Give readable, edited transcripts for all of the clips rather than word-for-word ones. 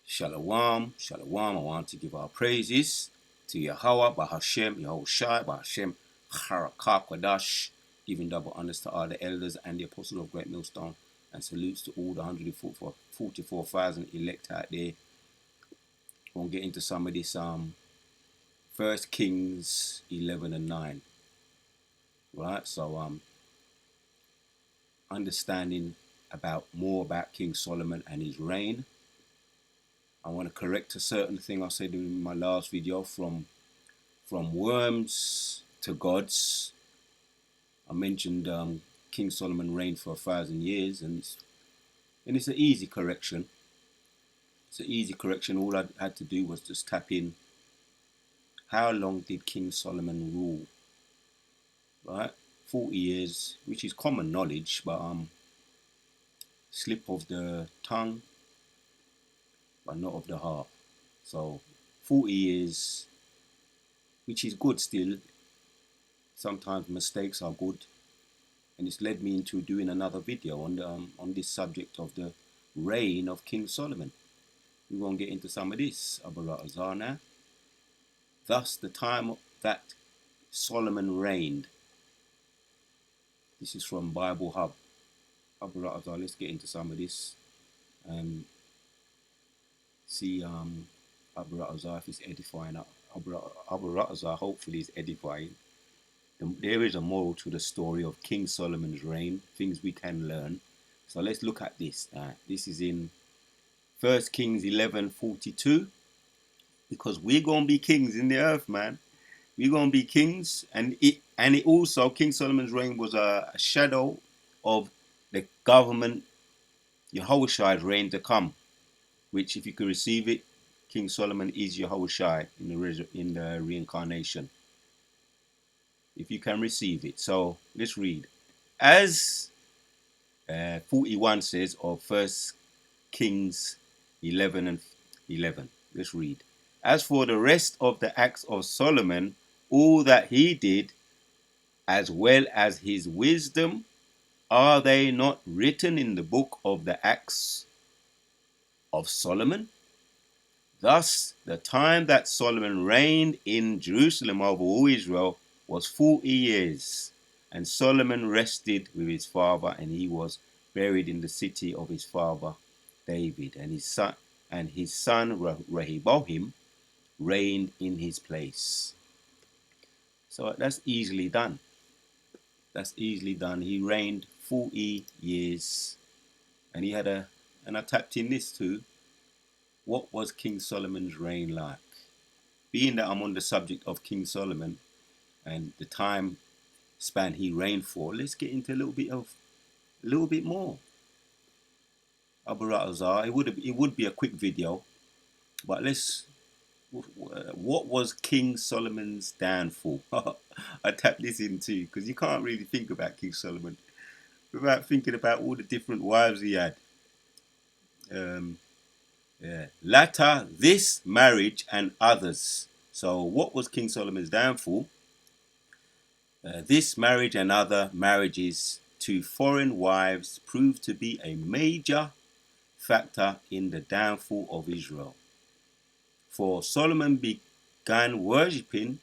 Shalom, shalom. I want to give our praises to Yahweh, Bahashem, Yahushai, Bahashem, Harakah, giving double honors to all the elders and the apostles of Great Millstone, and salutes to all the 144,000 elect out there. We'll get into some of this 1 Kings 11 and 9. Right, so understanding more about King Solomon and his reign. I want to correct a certain thing I said in my last video from worms to gods. I mentioned King Solomon reigned for 1,000 years, and it's an easy correction. It's an easy correction. All I had to do was just tap in how long did King Solomon rule, right? 40 years, which is common knowledge, but slip of the tongue, but not of the heart. So 40 years, which is good still. Sometimes mistakes are good, and it's led me into doing another video on this subject of the reign of King Solomon. We won't get into some of this. Abaratazar now. Thus, the time that Solomon reigned. This is from Bible Hub. Abaratazar. Let's get into some of this. See Abaratazar if it's edifying. Abaratazar hopefully is edifying. There is a moral to the story of King Solomon's reign, things we can learn. So let's look at this. This is in 1 Kings 11:42, because we're going to be kings in the earth, man. We're going to be kings, and it also, King Solomon's reign was a shadow of the government, Yahushai's reign to come, which if you can receive it, King Solomon is Yahushai in the reincarnation. If you can receive it. So let's read. As 41 says of 1 Kings 11 and 11. Let's read. As for the rest of the acts of Solomon, all that he did, as well as his wisdom, are they not written in the book of the acts of Solomon? Thus, the time that Solomon reigned in Jerusalem over all Israel was 40 years. And Solomon rested with his father, and he was buried in the city of his father David. And his son Rehoboam reigned in his place. So that's easily done. That's easily done. He reigned 40 years. And I tapped in this too. What was King Solomon's reign like? Being that I'm on the subject of King Solomon and the time span he reigned for, let's get into a little bit more. Abaratazar, it would be a quick video, but what was King Solomon's downfall? I tapped this in too, because you can't really think about King Solomon without thinking about all the different wives he had. Latter, this marriage and others. So what was King Solomon's downfall? This marriage and other marriages to foreign wives proved to be a major factor in the downfall of Israel. For Solomon began worshipping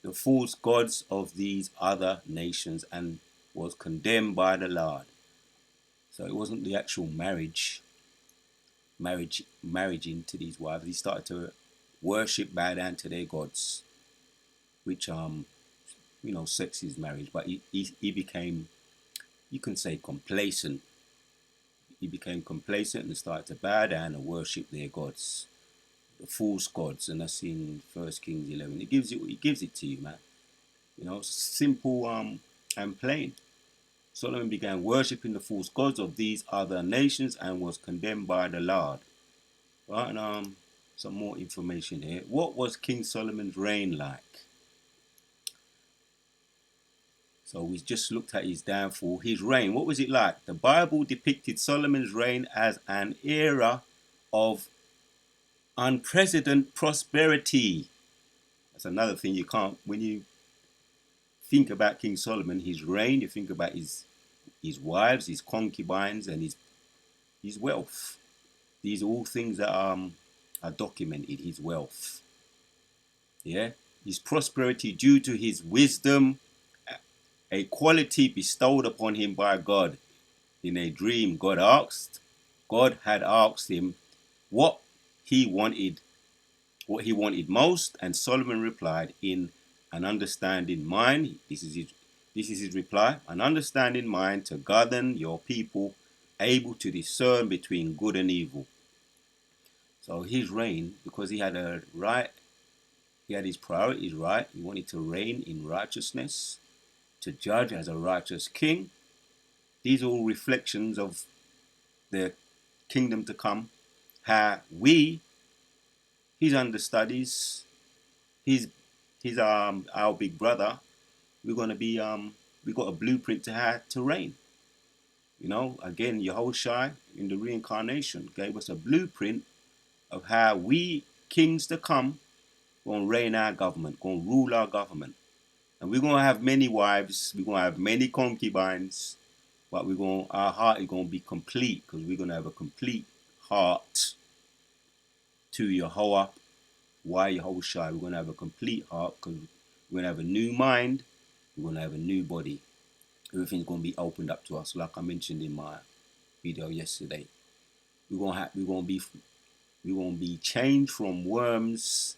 the false gods of these other nations and was condemned by the Lord. So it wasn't the actual marriage into these wives. He started to worship, bow down to their gods, which sex is marriage. But he became, you can say, complacent. He became complacent and started to bow down and worship their gods, the false gods, and that's in 1 Kings 11. It gives it to you, man. Simple and plain. Solomon began worshipping the false gods of these other nations and was condemned by the Lord. Right, and some more information here. What was King Solomon's reign like? So we just looked at his downfall. His reign, what was it like? The Bible depicted Solomon's reign as an era of unprecedented prosperity. That's another thing you can't, when you think about King Solomon, his reign, you think about his wives, his concubines, and his wealth. These are all things that are documented, his wealth. Yeah, his prosperity due to his wisdom, a quality bestowed upon him by God. In a dream, God had asked him what he wanted, most, and Solomon replied, in an understanding mind. This is his reply: an understanding mind to govern your people, able to discern between good and evil. So his reign, because he had his priorities right. He wanted to reign in righteousness, to judge as a righteous king. These are all reflections of the kingdom to come. How we, his understudies, his our big brother, we're gonna be we got a blueprint to how to reign. Again, Yahushua in the reincarnation gave us a blueprint of how we kings to come gonna reign our government, gonna rule our government. And we're gonna have many wives, we're gonna have many concubines, but our heart is gonna be complete, because we're gonna have a complete heart to Yahweh. Why Yahushua? We're gonna have a complete heart, because we're gonna have a new mind, we're gonna have a new body. Everything's gonna be opened up to us, like I mentioned in my video yesterday. We're gonna be changed from worms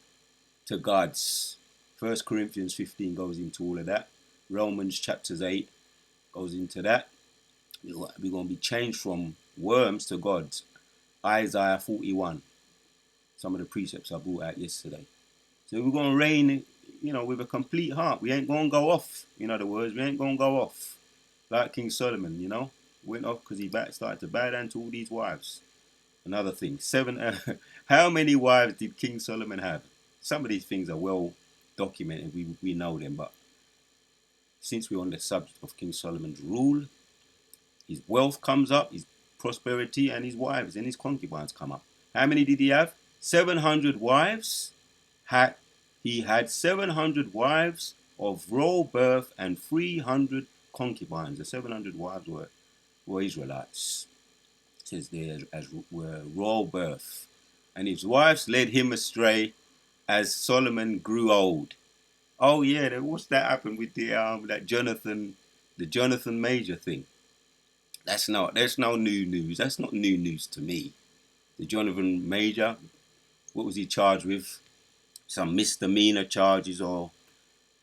to gods. 1 Corinthians 15 goes into all of that. Romans chapters 8 goes into that. We're going to be changed from worms to gods. Isaiah 41. Some of the precepts I brought out yesterday. So we're going to reign, with a complete heart. We ain't going to go off. In other words, we ain't going to go off. Like King Solomon, went off because he started to bow down to all these wives. Another thing, how many wives did King Solomon have? Some of these things are well documented. We know them, but since we're on the subject of King Solomon's rule, his wealth comes up, his prosperity, and his wives and his concubines come up. How many did he have? 700 wives. He had 700 wives of royal birth and 300 concubines. The 700 wives were Israelites. It says there as were royal birth. And his wives led him astray as Solomon grew old. Oh yeah, what's that happened with the Jonathan Major thing? That's no new news. That's not new news to me. The Jonathan Major, what was he charged with? Some misdemeanor charges or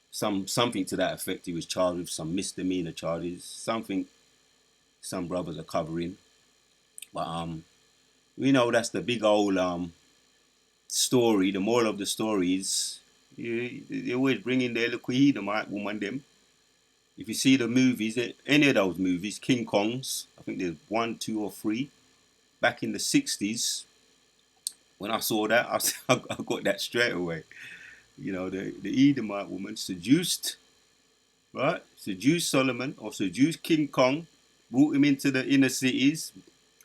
something to that effect. He was charged with some misdemeanor charges. Something some brothers are covering. But we know that's the big old story. The moral of the story is they always bring in the Elohim woman them. If you see the movies, any of those movies, King Kongs, I think there's 1, 2, or 3. Back in the 60s, when I saw that, I got that straight away. The Edomite woman seduced Solomon, or seduced King Kong, brought him into the inner cities,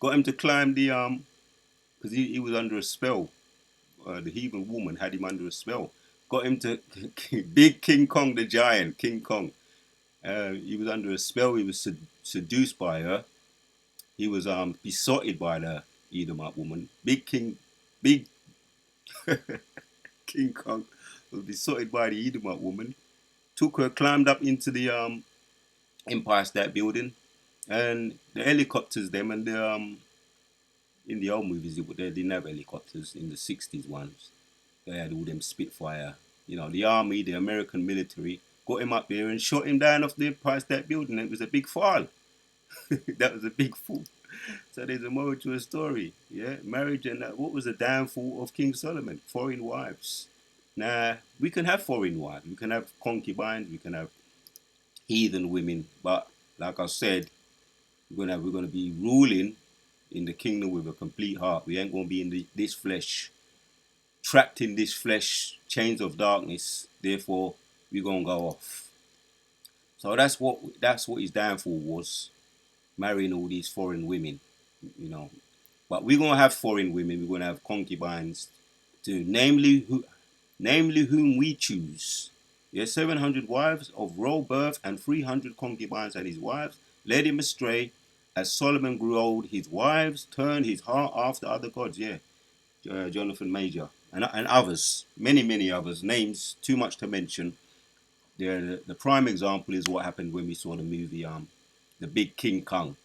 got him to climb because he was under a spell. The heathen woman had him under a spell. Got him to big King Kong, the giant, King Kong. He was under a spell. He was seduced by her. He was besotted by the Edomite woman. Big King Kong was besotted by the Edomite woman. Took her, climbed up into the Empire State Building, and the helicopters, them and the in the old movies they didn't have helicopters. In the 60s ones, they had all them Spitfire. The army, the American military, got him up there and shot him down off the Empire State Building. It was a big fall. That was a big fall. So there's a moral to a story. Yeah, marriage and what was the downfall of King Solomon? Foreign wives. Now we can have foreign wives. We can have concubines. We can have heathen women. But like I said, we're gonna be ruling in the kingdom with a complete heart. We ain't gonna be in this flesh, trapped in this flesh, chains of darkness. Therefore, we're gonna go off. So that's what his downfall was, marrying all these foreign women, But we're gonna have foreign women. We're gonna have concubines, too, namely whom we choose. He had 700 wives of royal birth and 300 concubines, and his wives led him astray. As Solomon grew old, his wives turned his heart after other gods. Yeah, Jonathan Major, and others, many others. Names too much to mention. The prime example is what happened when we saw the movie The Big King Kong,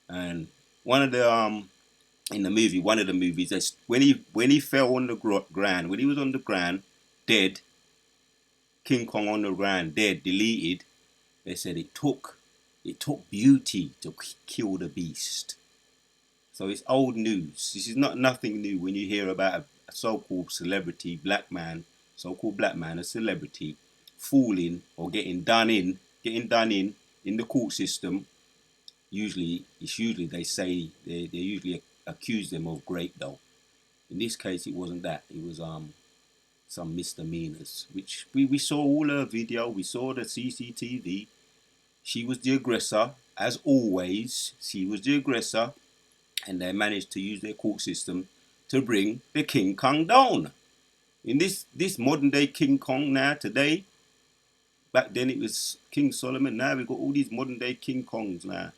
and one of the in the movie, one of the movies, when he fell on the ground, when he was on the ground, dead, King Kong on the ground, dead, deleted. They said it took beauty to kill the beast. So it's old news. This is not nothing new when you hear about a so-called celebrity black man, so-called black man, a celebrity, fooling or getting done in the court system. Usually they say they usually accuse them of rape though. In this case, it wasn't that. It was some misdemeanors, which we saw all her video. We saw the CCTV. She was the aggressor, as always. She was the aggressor, and they managed to use their court system to bring the King Kong down. In this modern day King Kong now today, back then it was King Solomon. Now we've got all these modern day King Kongs now.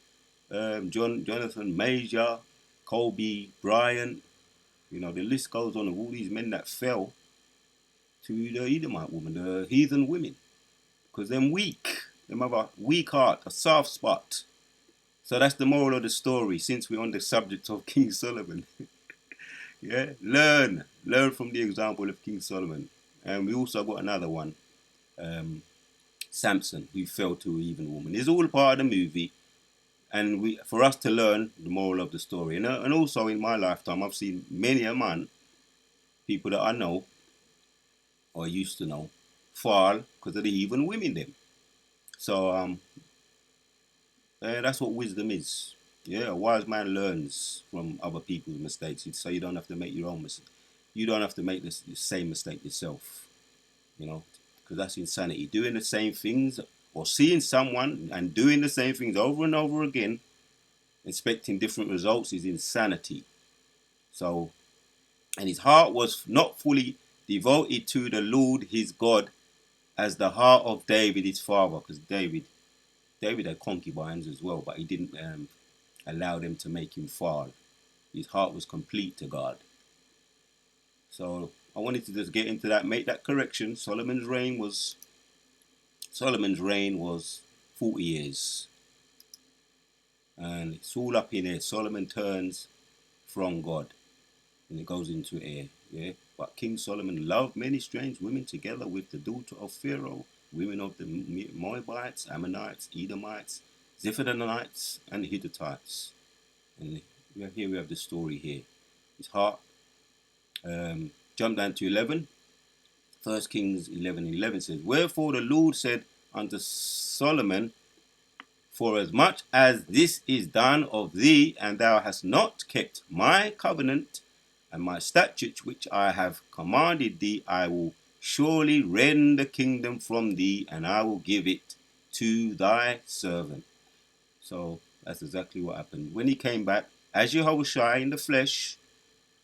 Jonathan Major, Kobe Bryant. You know, the list goes on of all these men that fell to the Edomite woman, the heathen women, because them weak. Them have a weak heart, a soft spot. So that's the moral of the story. Since we're on the subject of King Solomon, yeah, learn from the example of King Solomon. And we also got another one, Samson, who fell to an heathen woman. It's all part of the movie, and for us to learn the moral of the story. And also in my lifetime, I've seen many a man, people that I know or used to know, fall because of the heathen women. Them. So that's what wisdom is. Yeah, a wise man learns from other people's mistakes, so you don't have to make your own mistake. You don't have to make the same mistake yourself. You know, because that's insanity. Doing the same things or seeing someone and doing the same things over and over again, expecting different results, is insanity. So, and his heart was not fully devoted to the Lord his God as the heart of David his father, because David had concubines as well, but he didn't allow them to make him fall. His heart was complete to God. So I wanted to just get into that, make that correction. Solomon's reign was 40 years. And it's all up in here. Solomon turns from God and it goes into air. Yeah. But King Solomon loved many strange women together with the daughter of Pharaoh, women of the Moabites, Ammonites, Edomites, Ziphionites, and Hittites. And here we have the story here. His heart. Jump down to 11. 1 Kings 11:11 says, wherefore the Lord said unto Solomon, for as much as this is done of thee, and thou hast not kept my covenant and my statutes which I have commanded thee, I will surely rend the kingdom from thee, and I will give it to thy servant. So that's exactly what happened. When he came back as Yahushua in the flesh,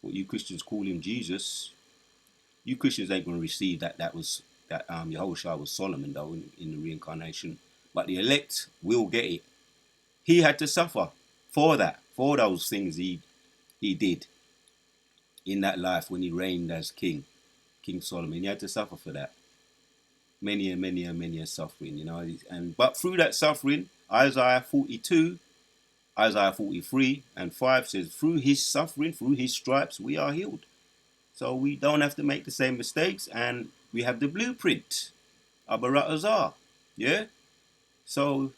what you Christians call him Jesus, you Christians ain't going to receive that Yahushua was Solomon though in the reincarnation, but the elect will get it. He had to suffer for those things he did in that life when he reigned as King Solomon. He had to suffer for that. Many a suffering, you know. But through that suffering, Isaiah 42, Isaiah 43 and 5 says, through his suffering, through his stripes, we are healed. So we don't have to make the same mistakes, and we have the blueprint, Abarat Azar. Yeah? So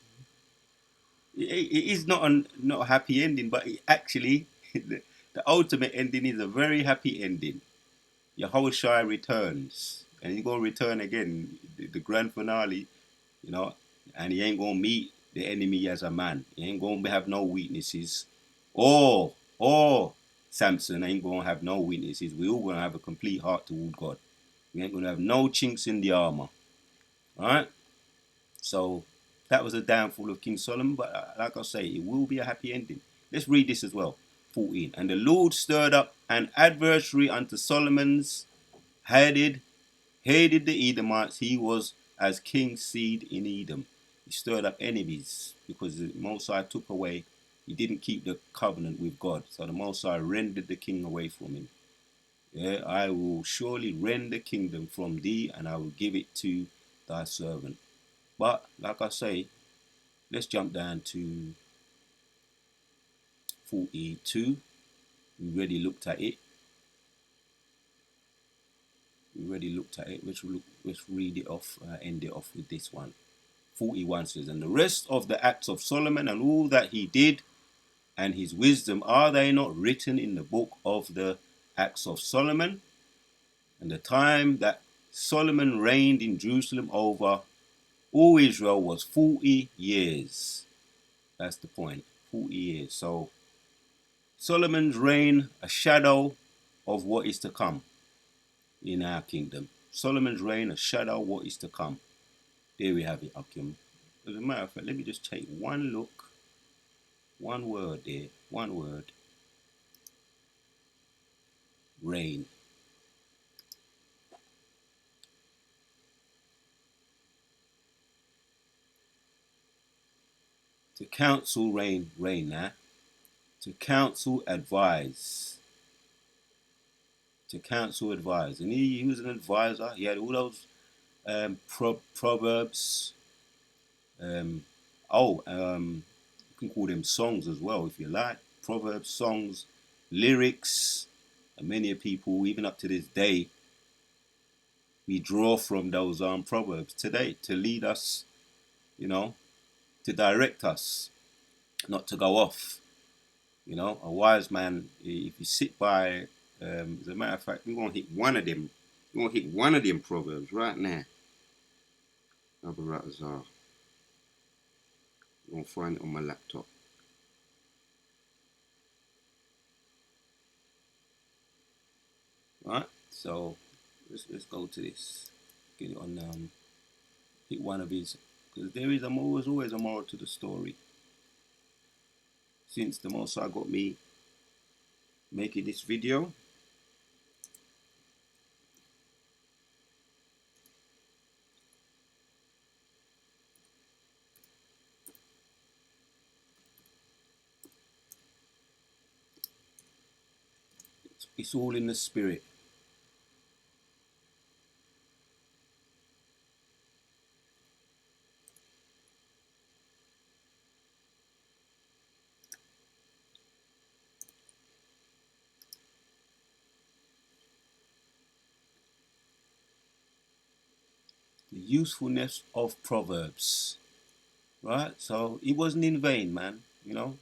it is not a happy ending, but actually, the ultimate ending is a very happy ending. Yahushua returns, and he's going to return again, the grand finale, you know, and he ain't going to meet the enemy as a man. He ain't going to have no weaknesses. Or Samson ain't going to have no weaknesses. We all going to have a complete heart toward God. We ain't going to have no chinks in the armor. All right? So that was the downfall of King Solomon, but like I say, it will be a happy ending. Let's read this as well. 14. And the Lord stirred up an adversary unto Solomon's, hated the Edomites. He was as king's seed in Edom. He stirred up enemies because the Mosai took away. He didn't keep the covenant with God. So the Mosai rendered the king away from him. Yeah, I will surely rend the kingdom from thee, and I will give it to thy servant. But like I say, let's jump down to 42. We already looked at it. Let's read it off, end it off with this one. 41 says, and the rest of the acts of Solomon and all that he did and his wisdom, are they not written in the book of the acts of Solomon? And the time that Solomon reigned in Jerusalem over all Israel was 40 years. That's the point. 40 years. So Solomon's reign, a shadow of what is to come in our kingdom. Solomon's reign, a shadow of what is to come. There we have it, Akim. As a matter of fact, let me just take one look. One word there. One word. Reign. To counsel, reign now. To counsel, advise. To counsel, advise. And he was an advisor. He had all those proverbs. Um, you can call them songs as well if you like. Proverbs, songs, lyrics. And many people, even up to this day, we draw from those proverbs today to lead us, to direct us, not to go off. A wise man, if you sit by, as a matter of fact, we're going to hit one of them. We're going to hit one of them proverbs right now. Abaratazar. I'm going to find it on my laptop. Right, so let's go to this. Get it on, hit one of his, because there is always a moral to the story. Since the Most High got me making this video, it's all in the spirit. The usefulness of Proverbs. Right? So it wasn't in vain, man.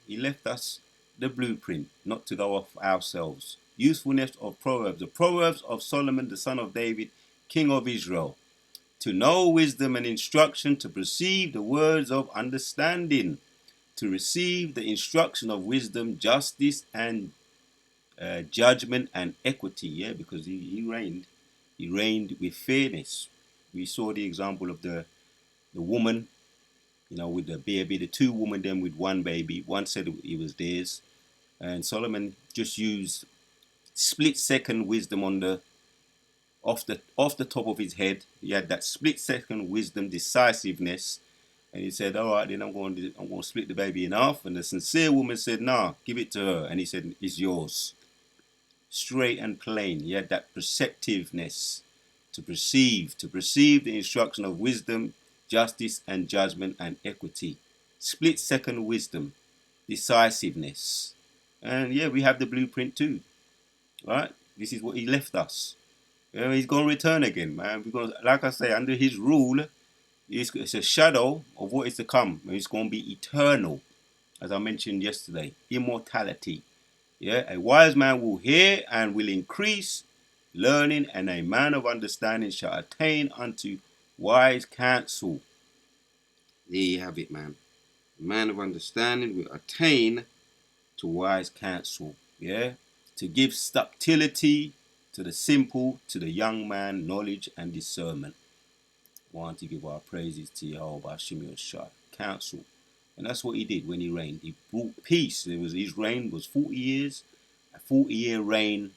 He left us the blueprint, not to go off ourselves. Usefulness of Proverbs. The Proverbs of Solomon, the son of David, king of Israel. To know wisdom and instruction, to perceive the words of understanding, to receive the instruction of wisdom, justice, and judgment and equity. Yeah, because he reigned. He reigned with fairness. We saw the example of the woman, with the baby, the two women, then with one baby. One said it was theirs, and Solomon just used split-second wisdom on the off the top of his head. He had that split-second wisdom, decisiveness, and he said, "All right, then I'm going to split the baby in half." And the sincere woman said, "Nah, give it to her." And he said, "It's yours." Straight and plain. He had that perceptiveness to perceive the instruction of wisdom, justice, and judgment and equity. Split-second wisdom, decisiveness. And yeah, we have the blueprint too. Right? This is what he left us. He's going to return again, man. Because, like I say, under his rule, it's a shadow of what is to come. And it's going to be eternal, as I mentioned yesterday. Immortality. Yeah, a wise man will hear and will increase learning, and a man of understanding shall attain unto wise counsel. There you have it, man. A man of understanding will attain to wise counsel. Yeah, to give subtlety to the simple, to the young man, knowledge and discernment. I want to give our praises to Jehovah Shimei Shah, counsel. And that's what he did when he reigned. He brought peace. His reign was 40 years, a 40-year reign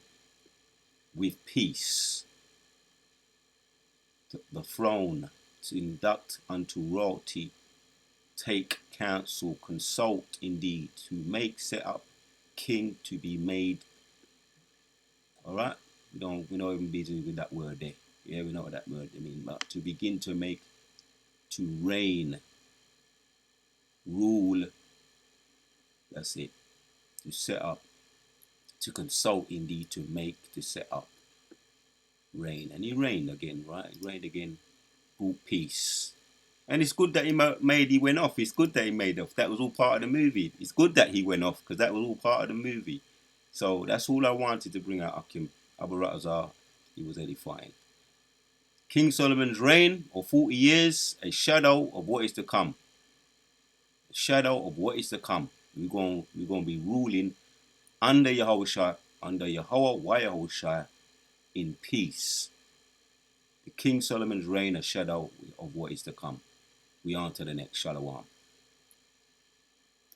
with peace. The throne, to induct unto royalty, take counsel, consult indeed, to make, set up, king to be made. All right, we're not even busy with that word there. Yeah, we know what that word I mean. But to begin to make, to reign, rule, that's it. To set up, to consult indeed, to make, to set up, reign. And he reigned again, right? He reigned again, brought peace. And it's good that he went off. It's good that he made off. That was all part of the movie. It's good that he went off because that was all part of the movie. So that's all I wanted to bring out. Akim Abu Ratazar, he was edifying. King Solomon's reign of 40 years, a shadow of what is to come. A shadow of what is to come. We're going to be ruling under Yahushua, under Yahweh, Yahushua, in peace. The King Solomon's reign, a shadow of what is to come. We on to the next. Shalom.